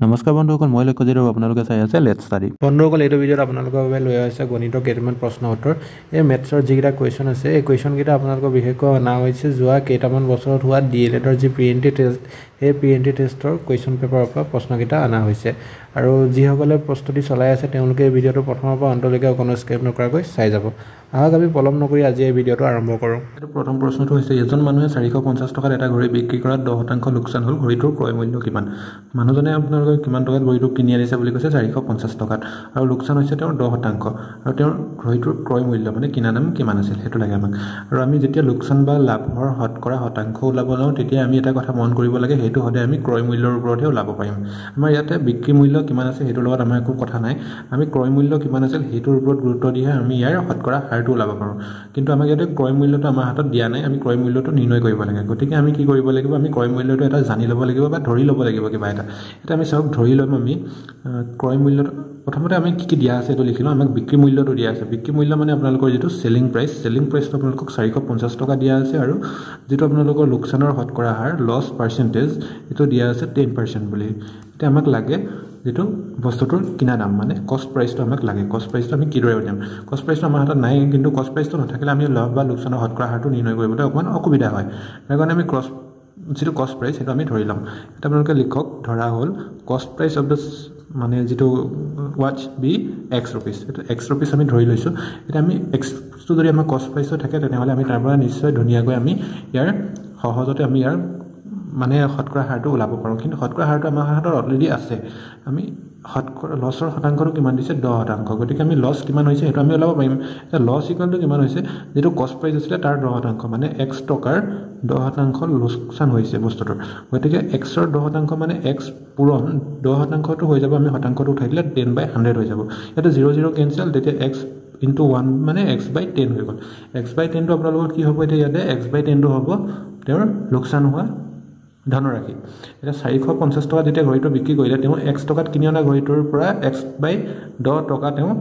নমস্কাৰ বন্ধুসকল, মই লক্ষ্যজিৎ আৰু আপোনালোকে চাই আছে লেটছ ষ্টাডি। বন্ধুসকল, এইটো ভিডিঅ'ত আপোনালোকৰ বাবে লৈ আহিছে গণিতৰ কেইটামান প্ৰশ্ন উত্তৰ। এই মেথছৰ যিকেইটা কুৱেশ্যন আছে, এই কুৱেশ্যনকেইটা আপোনালোকৰ বিশেষকৈ অনা হৈছে যোৱা কেইটামান বছৰত হোৱা DLEDৰ যি প্ৰি এণ্ট্ৰি টেষ্ট, সেই প্ৰি এণ্ট্ৰি টেষ্টৰ কুৱেশ্যন পেপাৰৰ পৰা প্ৰশ্নকেইটা অনা হৈছে। আৰু যিসকলে প্ৰস্তুতি চলাই আছে তেওঁলোকে এই ভিডিঅ'টো প্ৰথমৰ পৰা অন্তলৈকে অকণো স্কিপ নকৰাকৈ চাই যাব। আহক আমি পলম নকৰি আজি এই ভিডিঅ'টো আৰম্ভ কৰোঁ। এইটো প্ৰথম প্ৰশ্নটো হৈছে, এজন মানুহে 450 টকাত এটা ঘড়ী বিক্ৰী কৰাত 10% লোকচান হ'ল, ঘড়ীটোৰ ক্ৰয় মূল্য কিমান? মানুহজনে আপোনালোকে কিমান টকাত ঘড়ীটো কিনি আনিছে বুলি কৈছে? 450 টকাত, আৰু লোকচান হৈছে তেওঁৰ 10%, আৰু তেওঁৰ ঘড়ীটোৰ ক্ৰয় মূল্য মানে কিনা দাম কিমান আছিল সেইটো লাগে আমাক। আৰু আমি যেতিয়া লোকচান বা লাভৰ শতকৰা শতাংশ ওলাব যাওঁ তেতিয়া আমি এটা কথা মন কৰিব লাগে, সেইটো সদায় আমি ক্ৰয় মূল্যৰ ওপৰতহে ওলাব পাৰিম। আমাৰ ইয়াতে বিক্ৰী মূল্য কিমান আছে সেইটোৰ লগত আমাৰ একো কথা নাই, আমি ক্ৰয় মূল্য কিমান আছিল সেইটোৰ ওপৰত গুৰুত্ব দিহে আমি ইয়াৰ শতকৰা হাৰটো ওলাব পাৰোঁ। কিন্তু আমাক ইয়াতে ক্ৰয় মূল্যটো আমাৰ হাতত দিয়া নাই, আমি ক্ৰয় মূল্যটো নিৰ্ণয় কৰিব লাগে। গতিকে আমি কি কৰিব লাগিব, আমি ক্ৰয় মূল্যটো এটা জানি ল'ব লাগিব বা ধৰি ল'ব লাগিব কিবা এটা। এতিয়া আমি চাওক, ধৰি ল'ম আমি ক্ৰয় মূল্যটো প্ৰথমতে আমি কি দিয়া আছে এইটো লিখি লওঁ। আমাক বিক্ৰী মূল্যটো দিয়া আছে। বিক্ৰী মূল্য মানে আপোনালোকৰ যিটো চেলিং প্ৰাইচটো আপোনালোকক 450 টকা দিয়া আছে, আৰু যিটো আপোনালোকৰ লোকচানৰ শতকৰা হাৰ লছ পাৰ্চেণ্টেজ এইটো দিয়া আছে 10% বুলি। এতিয়া আমাক লাগে যিটো বস্তুটোৰ কিনা দাম মানে কষ্ট প্ৰাইচটো আমাক লাগে। কষ্ট প্ৰাইচটো আমি কিদৰে উলিয়াম? কষ্ট প্ৰাইচটো আমাৰ হাতত নাই, কিন্তু কষ্ট প্ৰাইচটো নাথাকিলে আমি লাভ বা লোকচানৰ শতকৰা হাৰটো নিৰ্ণয় কৰিবলৈ অকণমান অসুবিধা হয়। সেইকাৰণে আমি যিটো কষ্ট প্ৰাইচ সেইটো আমি ধৰি ল'ম। এতিয়া আপোনালোকে লিখক, ধৰা হ'ল কষ্ট প্ৰাইচ অফ দ্য মানে যিটো ৱাটচ বি X ৰুপিজ, এইটো X ৰুপিজ আমি ধৰি লৈছোঁ। এতিয়া আমি এক্সটো যদি আমাৰ কষ্ট প্ৰাইচটো থাকে তেনেহ'লে আমি তাৰ পৰা নিশ্চয় ধুনীয়াকৈ আমি ইয়াৰ সহজতে আমি ইয়াৰ মানে শতকৰা হাৰটো ওলাব পাৰোঁ। কিন্তু শতকৰা হাৰটো আমাৰ হাতত অলৰেডি আছে। আমি লছৰ শতাংশটো কিমান দিছে? 10%। গতিকে আমি লছ কিমান হৈছে সেইটো আমি ওলাব পাৰিম। এতিয়া লছ ইকুৱেলটো কিমান হৈছে? যিটো কষ্ট প্ৰাইচ আছিলে তাৰ 10%, মানে X টকাৰ 10% লোকচান হৈছে বস্তুটোৰ। গতিকে Xৰ 10% মানে X পূৰণ 10%টো হৈ যাব, আমি শতাংশটো উঠাই দিলে 10/100 হৈ যাব। ইয়াতে 0 0 কেঞ্চেল, তেতিয়া X ইনটু 1 মানে X/10 হৈ গ'ল। X/10টো আপোনালোকৰ কি হ'ব? এতিয়া ইয়াতে X/10টো হ'ব তেওঁৰ লোকচান হোৱা ধনৰাশি। এতিয়া 450 টকা যেতিয়া ঘড়ীটো বিক্ৰী কৰিলে, তেওঁ X টকাত কিনি অনা ঘড়ীটোৰ পৰা X/10 টকা তেওঁ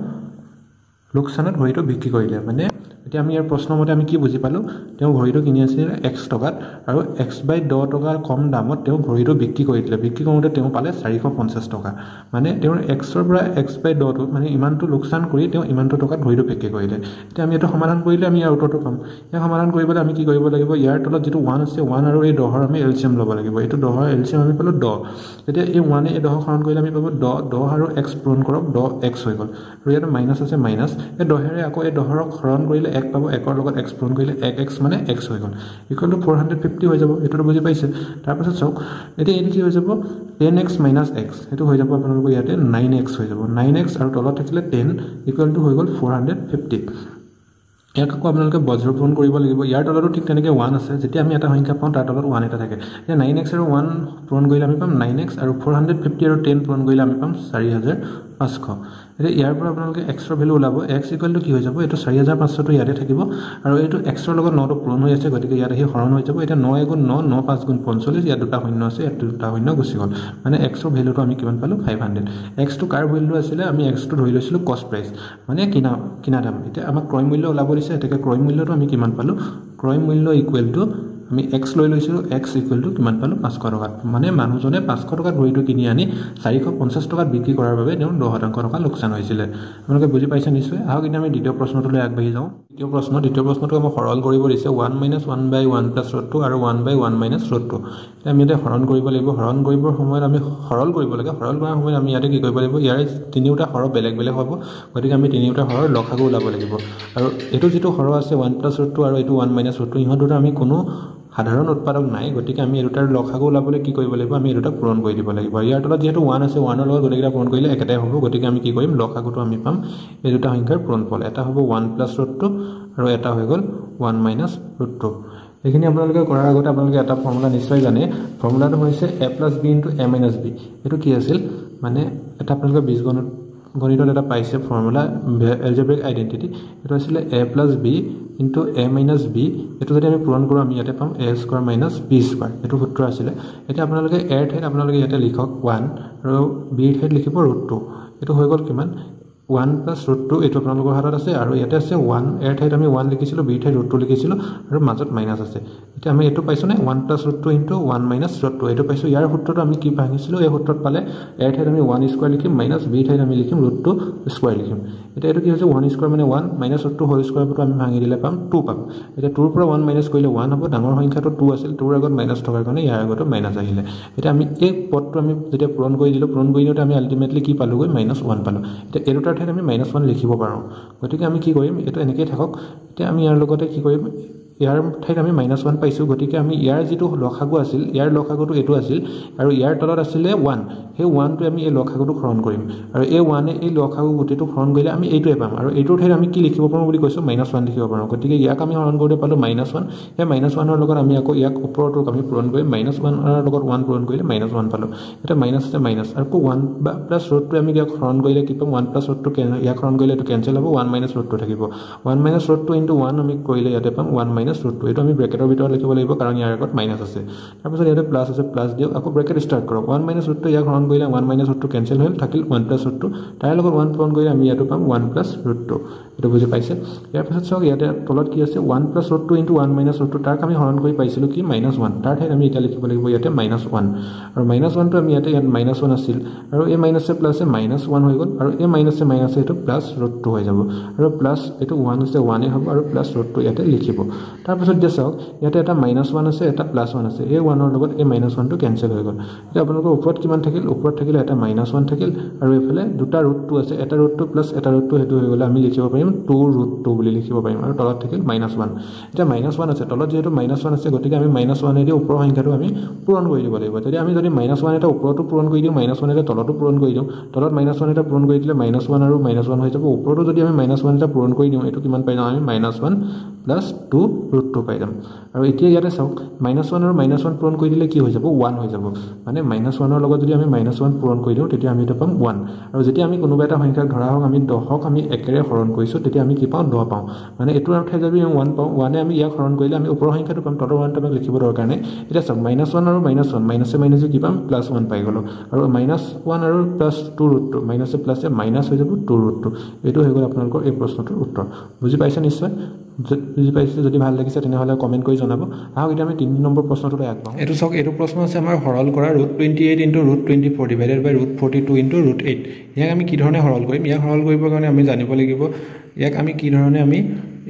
লোকচানত ঘড়ীটো বিক্ৰী কৰিলে। মানে এতিয়া আমি ইয়াৰ প্ৰশ্নমতে আমি কি বুজি পালোঁ? তেওঁ ঘড়ীটো কিনি আছিল X টকাত, আৰু X/10 টকাৰ কম দামত তেওঁ ঘড়ীটো বিক্ৰী কৰি দিলে। বিক্ৰী কৰোঁতে তেওঁ পালে 450 টকা। মানে তেওঁৰ Xৰ পৰা X/10টো মানে ইমানটো লোকচান কৰি তেওঁ ইমানটো টকাত ঘড়ীটো বিক্ৰী কৰিলে। এতিয়া আমি এইটো সমাধান কৰিলে আমি ইয়াৰ উত্তৰটো পাম। ইয়াক সমাধান কৰিবলৈ আমি কি কৰিব লাগিব? ইয়াৰ তলত যিটো 1 আছে, 1 আৰু এই 10ৰ আমি LCM ল'ব লাগিব। এইটো 10ৰ LCM আমি পালোঁ 10। তেতিয়া এই 1 এই 10 হৰণ কৰিলে আমি পাব 10 আৰু X পূৰণ কৰক, 10X হৈ গ'ল। আৰু ইয়াতে মাইনাছ আছে, মাইনাছ। এই 10ৰে আকৌ এই 10ক হৰণ কৰিলে 1 পাব, 1ৰ লগত X পূৰণ কৰিলে 1X মানে X হৈ গ'ল। ইকুৱেল টু 450 হৈ যাব। এইটোতো বুজি পাইছে। তাৰপাছত চাওক, এতিয়া এইটো কি হৈ যাব? 10X মাইনাছ X, সেইটো হৈ যাব আপোনালোকৰ ইয়াতে 9X হৈ যাব। 9X আৰু তলত থাকিলে 10 ইকুৱেল টু হৈ গ'ল 450। ইয়াক আকৌ আপোনালোকে বজ্ৰপূৰণ কৰিব লাগিব। ইয়াৰ তলতো ঠিক তেনেকৈ 1 আছে। যেতিয়া আমি এটা সংখ্যা পাওঁ তাৰ তলত 1 এটা থাকে। এতিয়া 9X আৰু 1 পূৰণ কৰিলে আমি পাম 9X, আৰু 450 আৰু 10 পূৰণ কৰিলে আমি পাম 4500। এতিয়া ইয়াৰ পৰা আপোনালোকে Xৰ ভেলু ওলাব। X ইকুৱেল টু কি হৈ যাব? এইটো 4500টো ইয়াতে থাকিব, আৰু এইটো Xৰ লগত 9টো পূৰণ হৈ আছে, গতিকে ইয়াত আহি হৰণ হৈ যাব। এতিয়া 9 গুণ 9, 9 5 গুণ 45, ইয়াত দুটা শূন্য আছে, ইয়াত দুটা শূন্য গুচি গ'ল। মানে Xৰ ভেলুটো আমি কিমান পালোঁ? 500। Xটো কাৰ ভেলু আছিলে? আমি Xটো ধৰি লৈছিলোঁ কষ্ট প্ৰাইচ, মানে কিনা দাম। এতিয়া আমাক ক্ৰয় মূল্য ওলাব দিছে। এতিয়া ক্ৰয় মূল্যটো আমি কিমান পালোঁ? ক্ৰয় মূল্য ইকুৱেল টু আমি X লৈ লৈছিলোঁ, X ইকুৱেল টু কিমান পালোঁ? 500 টকাত। মানে মানুহজনে 500 টকাত ঘড়ীটো কিনি আনি 450 টকাত বিক্ৰী কৰাৰ বাবে তেওঁৰ 10% টকা লোকচান হৈছিলে। আপোনালোকে বুজি পাইছে নিশ্চয়। আহক এতিয়া আমি দ্বিতীয় প্ৰশ্নটোলৈ আগবাঢ়ি যাওঁ। দ্বিতীয় প্ৰশ্নটো আমাক সৰল কৰিব দিছে 1 - 1/1 + √2 আৰু 1/1 - √2। এতিয়া আমি ইয়াতে হৰণ কৰিব লাগিব। হৰণ কৰিবৰ সময়ত আমি সৰল কৰিব লাগে। সৰল কৰাৰ সময়ত আমি ইয়াতে কি কৰিব লাগিব? ইয়াৰে তিনিওটা হৰ বেলেগ বেলেগ হ'ব, গতিকে আমি তিনিওটা হৰৰ লসাগু ওলাব লাগিব। আৰু এইটো যিটো হৰ আছে 1 + √2 আৰু এইটো 1 - √2, ইহঁত দুটা আমি কোনো সাধাৰণ উৎপাদক নাই, গতিকে আমি এই দুটাৰ লসাগু ওলাবলৈ কি কৰিব লাগিব? আমি এই দুটা পূৰণ কৰি দিব লাগিব। ইয়াৰ তলত যিহেতু 1 আছে, 1ৰ লগত গোটেইকেইটা পূৰণ কৰিলে একেটাই হ'ব, গতিকে আমি কি কৰিম? লসাগুটো আমি পাম এই দুটা সংখ্যাৰ পূৰণফল। এটা হ'ব 1 + √2 আৰু এটা হৈ গ'ল 1 - √2। এইখিনি আপোনালোকে কৰাৰ আগতে আপোনালোকে এটা ফৰ্মুলা নিশ্চয় জানে। ফৰ্মুলাটো হৈছে a + b × a - b। এইটো কি আছিল? মানে এটা আপোনালোকে বীজগণিতত এটা পাইছে ফৰ্মুলা, এলজেব্ৰিক আইডেণ্টিটি। এইটো আছিলে a + b × a - b। এইটো যদি আমি পূৰণ কৰোঁ আমি ইয়াতে পাম a² - b²। এইটো সূত্ৰ আছিলে। এতিয়া আপোনালোকে a ৰ ঠাইত আপোনালোকে ইয়াতে লিখক 1, আৰু b ৰ ঠাইত লিখিব √2। এইটো হৈ গ'ল কিমান? 1 + √2 এইটো আপোনালোকৰ হাতত আছে আৰু ইয়াতে আছে 1 এৰ ঠাইত আমি 1 লিখিছিলোঁ b ঠাইত √2 লিখিছিলোঁ আৰু মাজত মাইনাছ আছে এতিয়া আমি এইটো পাইছোঁ নে 1 + √2 * 1 - √2 এইটো পাইছোঁ ইয়াৰ সূত্ৰটো আমি কি ভাঙিছিলোঁ এই সূত্ৰত পালে এৰ ঠাইত আমি 1 স্কয়াৰ লিখিম মাইনাছ b ঠাইত আমি লিখিম √2 স্কয়াৰ লিখিম এতিয়া এইটো কি হৈছে 1 স্কয়াৰ মানে 1 - √2 হোল স্কয়াৰটো আমি ভাঙি দিলে পাম 2 পাম এতিয়া 2 ৰ পৰা 1 মাইনাছ কৰিলে 1 হ'ব ডাঙৰ সংখ্যাটো 2 আছিল 2 ৰ আগত মাইনাছ থকাৰ কাৰণে ইয়াৰ আগতো মাইনাছ আহিলে এতিয়া আমি এই পদটো আমি যেতিয়া পূৰণ কৰি দিলোঁ পূৰণ কৰি দিওঁতে আমি আলটিমেটলি কি পালোগৈ -1 পালোঁ এতিয়া এই দুটাৰ ঠাইত আমি -1 লিখিব পাৰোঁ গতিকে আমি কি কৰিম এইটো এনেকৈ থাকক এতিয়া আমি ইয়াৰ লগতে কি কৰিম ইয়াৰ ঠাইত আমি -1 পাইছোঁ গতিকে আমি ইয়াৰ যিটো লসাগু আছিল ইয়াৰ লসাগুটো এইটো আছিল আৰু ইয়াৰ তলত আছিলে 1 সেই 1টো আমি এই লসাগুটো হৰণ কৰিম আৰু এই 1 এই লসাগু গোটেইটো হৰণ কৰিলে আমি এইটোৱে পাম আৰু এইটোৰ ঠাইত আমি কি লিখিব পাৰোঁ বুলি কৈছোঁ -1 লিখিব পাৰোঁ গতিকে ইয়াক আমি হৰণ কৰোঁতে পালোঁ -1 সেই -1ৰ লগত আমি আকৌ ইয়াক ওপৰটোক আমি পূৰণ কৰিম -1ৰ লগত 1 পূৰণ কৰিলে -1 পালোঁ এতিয়া মাইনাছ আছে মাইনাছ আৰু 1 + √2 আমি ইয়াক হৰণ কৰিলে কি পাম 1 + √2 ইয়াক হৰণ কৰিলে এইটো কেনচেল হ'ব 1 - √2 থাকিব 1 - √2 * 1 আমি কৰিলে ইয়াতে পাম 1 - √2 এইটো আমি ব্ৰেকেটৰ ভিতৰত লিখিব লাগিব কাৰণ ইয়াৰ আগত মাইনাছ আছে তাৰপিছত ইয়াতে প্লাছ আছে প্লাছ দিয়ক আকৌ ব্ৰেকেট ষ্টাৰ্ট কৰক 1 - √2 ইয়াক হৰণ কৰিলে 1 - √2 কেনচেল হ'ল থাকিল 1 + √2 তাৰ লগত 1 পূৰণ কৰিলে আমি ইয়াতো পাম 1 + √2 এইটো বুজি পাইছে ইয়াৰ পিছত চাওক ইয়াতে তলত কি আছে 1 + √2 * 1 - √2 তাক আমি হৰণ কৰি পাইছিলোঁ কি -1 তাৰ ঠাইত আমি এতিয়া লিখিব লাগিব ইয়াতে -1 আৰু -1টো আমি ইয়াতে ইয়াত -1 আছিল আৰু এই মাইনাছে প্লাছে -1 হৈ গ'ল আৰু এই মাইনাছে এইটো প্লাছ √2 হৈ যাব আৰু প্লাছ এইটো 1 আছে 1 হ'ব আৰু প্লাছ √2 ইয়াতে লিখিব তাৰপিছত যে চাওক ইয়াতে এটা -1 আছে এটা +1 আছে এই 1ৰ লগত এই -1টো কেনচেল হৈ গ'ল এতিয়া আপোনালোকৰ ওপৰত কিমান থাকিল ওপৰত থাকিলে এটা -1 থাকিল আৰু এইফালে দুটা √2 আছে এটা √2 প্লাছ এটা √2 সেইটো হৈ গ'লে আমি লিখিব পাৰিম 2√2 বুলি লিখিব পাৰিম আৰু তলত থাকিল -1 এতিয়া -1 আছে তলত যিহেতু -1 আছে গতিকে আমি -1 দি ওপৰৰ সংখ্যাটো আমি পূৰণ কৰি দিব লাগিব তেতিয়া আমি যদি -1 এটা ওপৰতো পূৰণ কৰি দিওঁ -1 এটা তলতো পূৰণ কৰি দিওঁ তলত -1 এটা পূৰণ কৰি দিলে -1 আৰু -1 হৈ যাব ওপৰতো যদি আমি -1 এটা পূৰণ কৰি দিওঁ এইটো কিমান পাই যাম আমি -1 + 2√2 পাই যাম আৰু এতিয়া ইয়াতে চাওক -1 আৰু -1 পূৰণ কৰি দিলে কি হৈ যাব 1 হৈ যাব মানে -1ৰ লগত যদি আমি -1 পূৰণ কৰি দিওঁ তেতিয়া আমি এটা পাম 1 আৰু যেতিয়া আমি কোনোবা এটা সংখ্যাক ধৰা হওক আমি 10ক আমি একেৰে হৰণ কৰিছোঁ তেতিয়া আমি কি পাওঁ 10 পাওঁ মানে এইটোৰ ঠাইত যদি আমি 1 পাওঁ 1 আমি ইয়াক হৰণ কৰিলে আমি ওপৰৰ সংখ্যাটো পাম তলৰ 1টো আমাক লিখিব দৰকাৰ নাই এতিয়া চাওক -1 আৰু -1 মাইনাছে কি পাম +1 পাই গ'লোঁ আৰু -1 আৰু +2√2 মাইনাছে প্লাছে মাইনাছ হৈ যাব 2√2 এইটো হৈ গ'ল আপোনালোকৰ এই প্ৰশ্নটোৰ উত্তৰ বুজি পাইছে নিশ্চয় বুজি পাইছে যদি ভাল লাগিছে তেনেহ'লে কমেণ্ট কৰি জনাব আহক এতিয়া আমি 3 নম্বৰ প্ৰশ্নটোলৈ আগবাঢ়ো এইটো চাওক এইটো প্ৰশ্ন আছে আমাৰ সৰল কৰা √28 * √24 ডিভাইডেড বাই √42 * √8 ইয়াক আমি কি ধৰণে সৰল কৰিম ইয়াক সৰল কৰিবৰ কাৰণে আমি জানিব লাগিব ইয়াক আমি কি ধৰণে আমি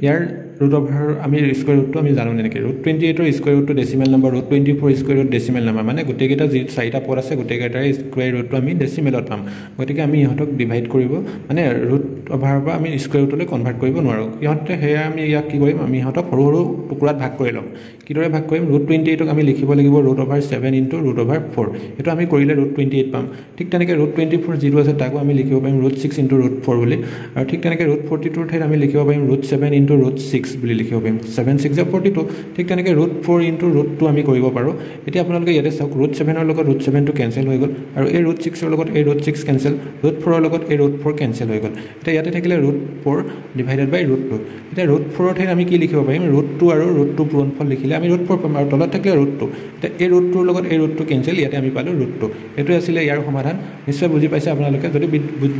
ইয়াৰ √over আমি স্কয়াৰ ৰুটটো আমি জানো নেকি √28ৰ স্কয়াৰ ৰুটটো decimal number √24 square root decimal number মানে গোটেইকেইটা যি চাৰিটা পদ আছে গোটেইকেইটাৰ স্কয়াৰ ৰুটটো আমি ডেসিমেলত পাম গতিকে আমি ইহঁতক ডিভাইড কৰিব মানে √over পৰা আমি স্কয়াৰ ৰুটলৈ কনভাৰ্ট কৰিব নোৱাৰো ইহঁতে হেয়া আমি ইয়াক কি কৰিম আমি ইহঁতক সৰু সৰু টুকুৰাত ভাগ কৰি লম কিদৰে ভাগ কৰিম √28ক আমি লিখিব লাগিব √7 * √4 এটো আমি কৰিলে √28 পাম ঠিক তেনেকৈ √24 যিটো আছে তাকো আমি লিখিব পাৰিম √6 * √4 বুলি আৰু ঠিক তেনেকৈ √42 ঠাইত আমি লিখিব পাৰিম √7 * √6 বুলি লিখিব পাৰিম 7 6 42 ঠিক তেনেকৈ √4 * √2 আমি কৰিব পাৰো এতিয়া আপোনালোকে ইয়াতে চাওক √7 ৰ লগত √7 টো কেনসেল হৈ গ'ল আৰু এই √6 ৰ লগত এই √6 কেনসেল √4 ৰ লগত এই √4 কেনসেল হৈ গ'ল এতিয়া ইয়াতে থাকিলে √4 ডিভাইডেড বাই √2 এতিয়া √4 ৰ ঠাইত আমি কি লিখিব পাৰিম √2 আৰু √2 পূৰণফল লিখিলে আমি √4 পাম আৰু তলত থাকিলে √2 এতিয়া এই √2 ৰ লগত এই √2 কেনসেল ইয়াতে আমি পালো √2 এটো আছিল ইয়াৰ সমাধান নিশ্চয় বুজি পাইছে আপোনালোকে যদি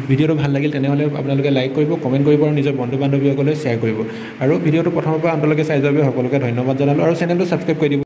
ভিডিওটো ভাল লাগিল তেনেহলে আপোনালোকে লাইক কৰিব কমেন্ট কৰিব আৰু নিজৰ বন্ধু বান্ধৱীসকললৈ শ্বেয়াৰ কৰিব আৰু ভিডিওটো প্ৰথমৰ পৰা অন্তলৈকে চাই যাবে সকলোকে ধন্যবাদ জনালো আৰু চেনেলটো সাবস্ক্ৰাইব কৰি দিব